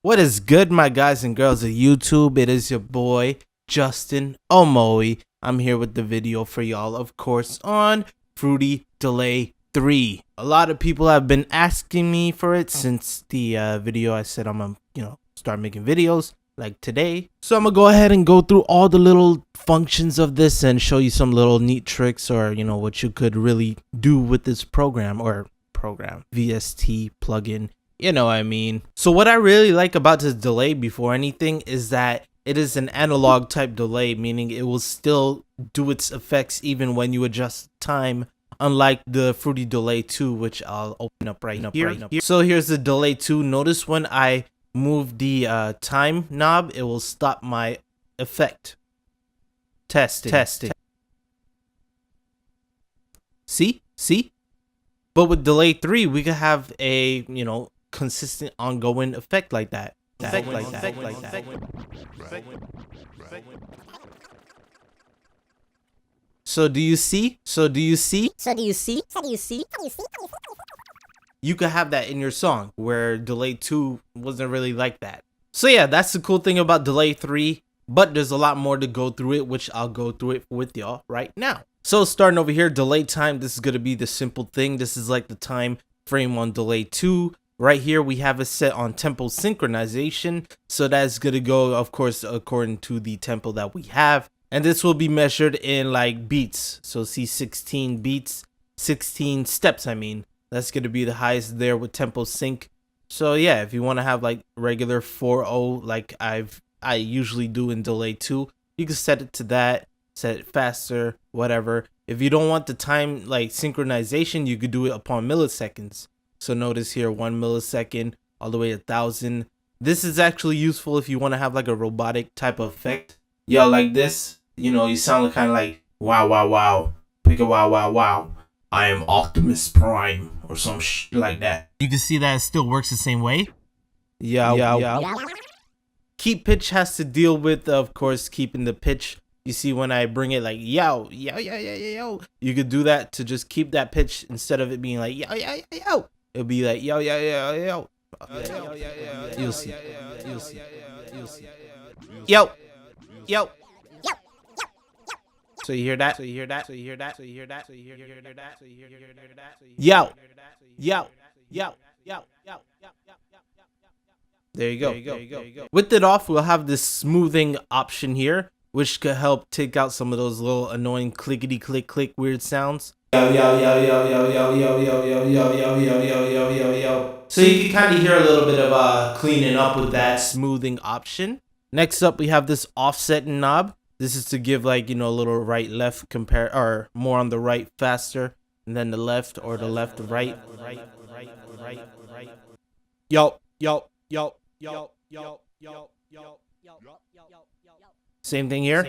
What is good, my guys and girls of YouTube? It is your boy, Justin Omoi. I'm here with the video for y'all, of course, on Fruity Delay 3. A lot of people have been asking me for it since the video I said I'm gonna, start making videos like today. So I'm gonna go ahead and go through all the little functions of this and show you some little neat tricks or, what you could really do with this program VST plugin. You know what I mean? So what I really like about this delay before anything is that it is an analog type delay, meaning it will still do its effects even when you adjust time, unlike the Fruity Delay 2, which I'll open up right here. So here's the Delay 2. Notice when I move the time knob, it will stop my effect. Testing. See? But with Delay 3, we could have a, consistent ongoing effect like that. So do you see? You could have that in your song where Delay 2 wasn't really like that. So yeah, that's the cool thing about Delay 3, but there's a lot more to go through it, which I'll go through it with y'all right now. So starting over here, delay time, this is going to be the simple thing. This is like the time frame on Delay 2. Right here, we have it set on tempo synchronization. So that's going to go, of course, according to the tempo that we have. And this will be measured in like beats. So see 16 beats, 16 steps, I mean. That's going to be the highest there with tempo sync. So yeah, if you want to have like regular 4/0 like I usually do in Delay 2, you can set it to that, set it faster, whatever. If you don't want the time like synchronization, you could do it upon milliseconds. So notice here 1 millisecond all the way to 1,000. This is actually useful if you want to have like a robotic type of effect. Yeah, like this, you sound kind of like wow. Pick a wow. I am Optimus Prime or some shit like that. You can see that it still works the same way. Yeah. Keep pitch has to deal with, of course, keeping the pitch. You see when I bring it like yo, you could do that to just keep that pitch instead of it being like yo. It'll be like yo. You'll see. Yo. So you hear that? Yo. There you go. With it off, we'll have this smoothing option here, which could help take out some of those little annoying clickety click weird sounds. Yo. So you can kind of hear a little bit of cleaning up with that smoothing option. Next up, we have this offsetting knob. This is to give like, a little right left compare, or more on the right faster, and then the left or the left right. Yo. Same thing here.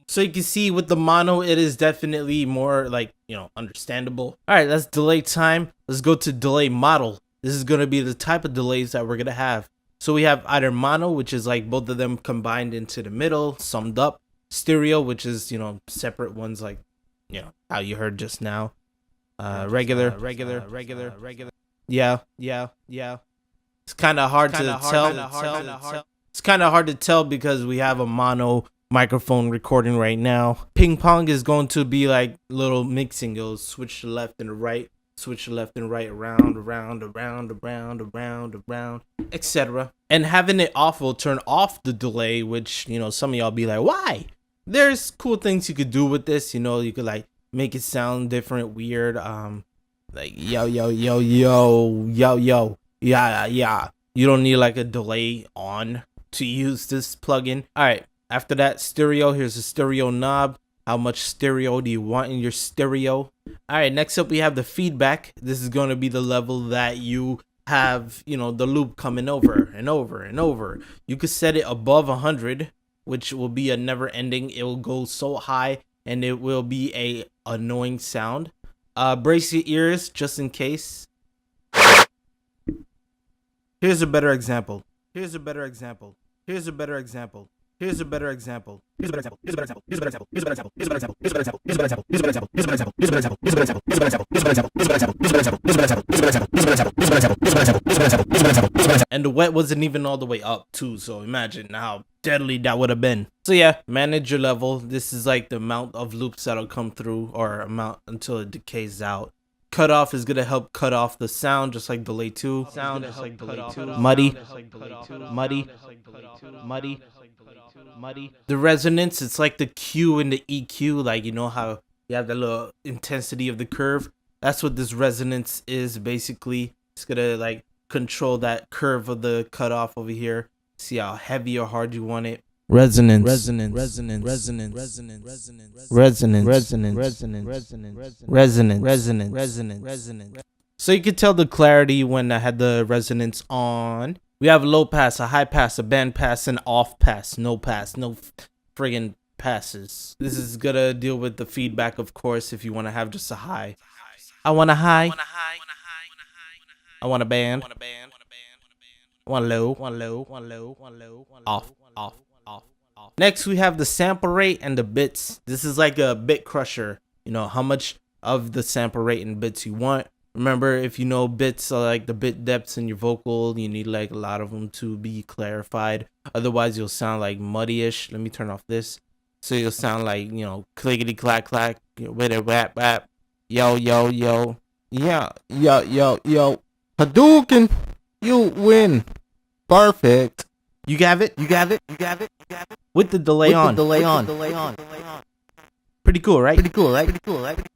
So you can see with the mono, it is definitely more like, understandable. All right, that's delay time. Let's go to delay model. This is going to be the type of delays that we're going to have. So we have either mono, which is like both of them combined into the middle, summed up. Stereo, which is, separate ones like, how you heard just now. Regular. Yeah. It's kind of hard to tell. It's kind of hard to tell because we have a mono microphone recording right now. Ping pong is going to be like little mixing. It'll switch to left and right, around, etc. And having it off will turn off the delay, which, some of y'all be like, why? There's cool things you could do with this. You could like make it sound different, weird. Like yo. Yeah. You don't need like a delay on to use this plugin. All right. After that, stereo. Here's a stereo knob. How much stereo do you want in your stereo? All right. Next up, we have the feedback. This is going to be the level that you have, the loop coming over and over. You could set it above 100, which will be a never ending. It will go so high and it will be a annoying sound. Brace your ears just in case. Here's a better example. Here's a better example. And the wet wasn't even all the way up too, so imagine how deadly that would have been. So yeah, manage your level. This is like the amount of loops that'll come through, or amount until it decays out. Cutoff is gonna help cut off the sound, just like delay 2. Muddy. The resonance, it's like the Q and the EQ, like you know how you have the little intensity of the curve. That's what this resonance is basically. It's gonna like control that curve of the cutoff over here. See how heavy or hard you want it. Resonance. So you can tell the clarity when I had the resonance on. We have a low pass, a high pass, a band pass, and off pass. No friggin' passes. This is gonna deal with the feedback, of course, if you want to have just a high. I want a high. I want a band. One low. Off. Next, we have the sample rate and the bits. This is like a bit crusher. You know, how much of the sample rate and bits you want. Remember, if you know bits are like the bit depths in your vocal, you need like a lot of them to be clarified. Otherwise, you'll sound like muddy-ish. Let me turn off this. So you'll sound like, you know, clickety clack clack, with a wap wap, yo. Yeah, yo. Hadouken, you win. Perfect. You got it. With the delay on. Pretty cool, right?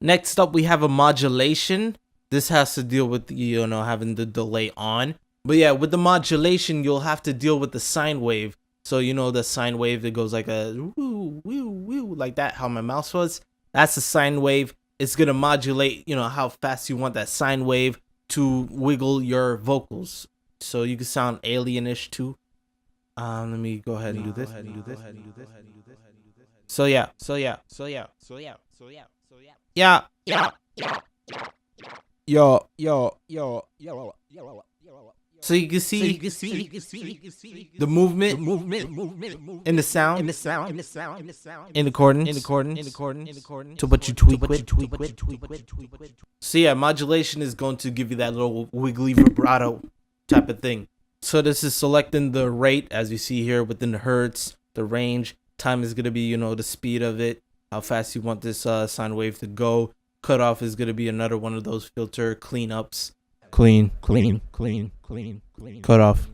Next up, we have a modulation. This has to deal with, you know, having the delay on. But yeah, with the modulation, you'll have to deal with the sine wave. So, you know, the sine wave that goes like a woo, woo, woo, like that, how my mouse was. That's the sine wave. It's going to modulate, you know, how fast you want that sine wave to wiggle your vocals. So you can sound alien-ish too. Let me go ahead and do this. So yeah. Yo. So you can see the movement in the sound in accordance to what you tweak with. So yeah, modulation is going to give you that little wiggly vibrato type of thing. So this is selecting the rate, as you see here, within the hertz, the range. Time is going to be, you know, the speed of it, how fast you want this sine wave to go. Cutoff is going to be another one of those filter cleanups. Clean. Cutoff.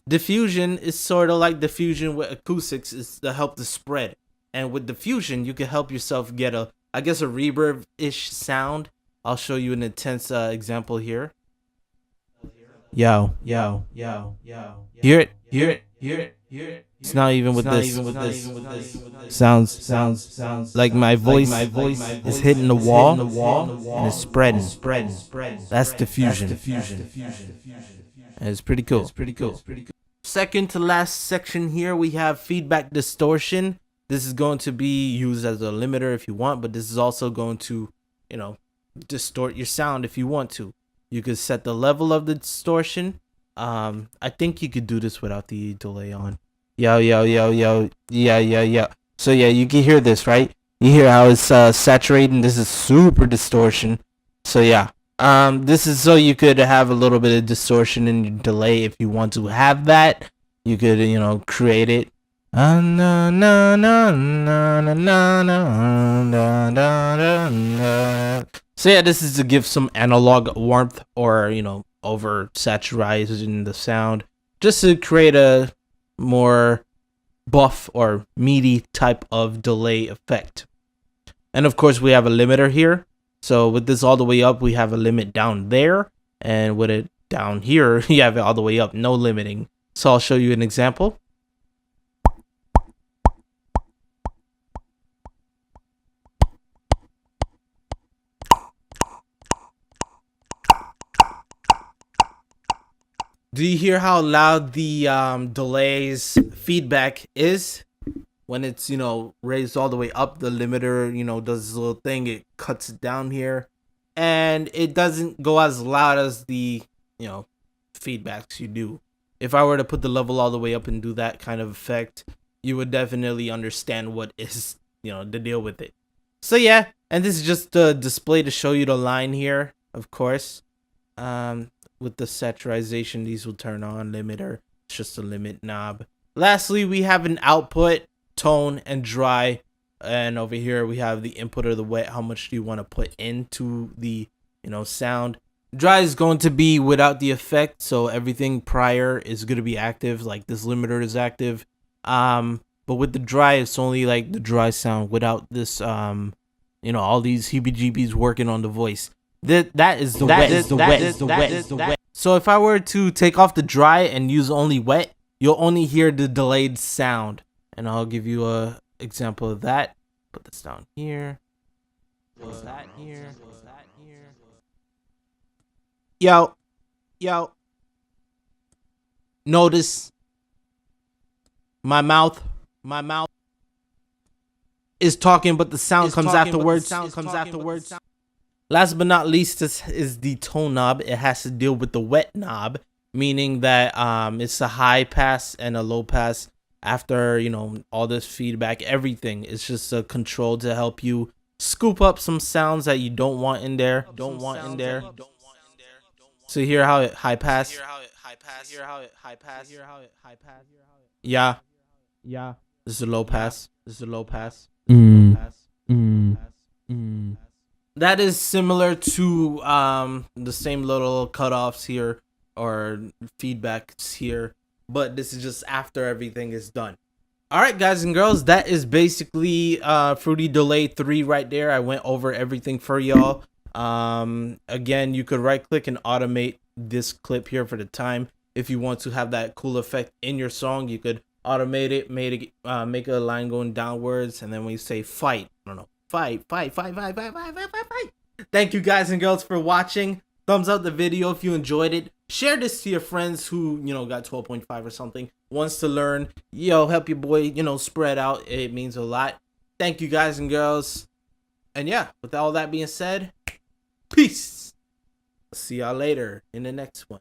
Diffusion is sort of like diffusion with acoustics, is to help the spread. And with diffusion, you can help yourself get a reverb-ish sound. I'll show you an intense example here. Yo. Hear it. It's not even with this. Sounds like my voice is hitting the wall and it's spreading. That's diffusion. And it's pretty cool. Second to last section here, we have feedback distortion. This is going to be used as a limiter if you want, but this is also going to, you know, distort your sound if you want to. You could set the level of the distortion. I think you could do this without the delay on. Yo. Yeah. So yeah, you can hear this, right? You hear how it's saturating. This is super distortion. So yeah, this is so you could have a little bit of distortion in your delay if you want to have that. You could, you know, create it. So yeah, this is to give some analog warmth, or, you know, over saturizing the sound, just to create a more buff or meaty type of delay effect. And of course, we have a limiter here. So with this all the way up, we have a limit down there, and with it down here, you have it all the way up, no limiting. So I'll show you an example. Do you hear how loud the delay's feedback is? When it's, you know, raised all the way up, the limiter, you know, does this little thing. It cuts it down here. And it doesn't go as loud as the, you know, feedbacks you do. If I were to put the level all the way up and do that kind of effect, you would definitely understand what is, you know, the deal with it. So yeah, and this is just a display to show you the line here, of course. with the saturation, these will turn on. Limiter, it's just a limit knob. Lastly, we have an output, tone, and dry. And over here we have the input or the wet. How much do you want to put into the sound? Dry is going to be without the effect, so everything prior is going to be active, like this limiter is active. But with the dry, it's only like the dry sound without this all these heebie-jeebies working on the voice. That is the wet. So if I were to take off the dry and use only wet, you'll only hear the delayed sound. And I'll give you a example of that. Put this down here. Put that here. Yo. Notice my mouth is talking, but the sound comes afterwards. Last but not least, this is the tone knob. It has to deal with the wet knob, meaning that it's a high pass and a low pass. After all this feedback, everything is just a control to help you scoop up some sounds that you don't want in there. So hear how it high pass. Yeah. This is a low pass. That is similar to the same little cutoffs here or feedbacks here, but this is just after everything is done. All right, guys and girls, that is basically Fruity Delay 3 right there. I went over everything for y'all. Again, you could right click and automate this clip here for the time. If you want to have that cool effect in your song, you could automate it, make a line going downwards, and then when you say fight, I don't know, fight. Thank you guys and girls for watching. Thumbs up the video if you enjoyed it. Share this to your friends who got 12.5 or something, wants to learn. Help your boy spread out. It means a lot. Thank you guys and girls. And yeah, with all that being said, peace. See y'all later in the next one.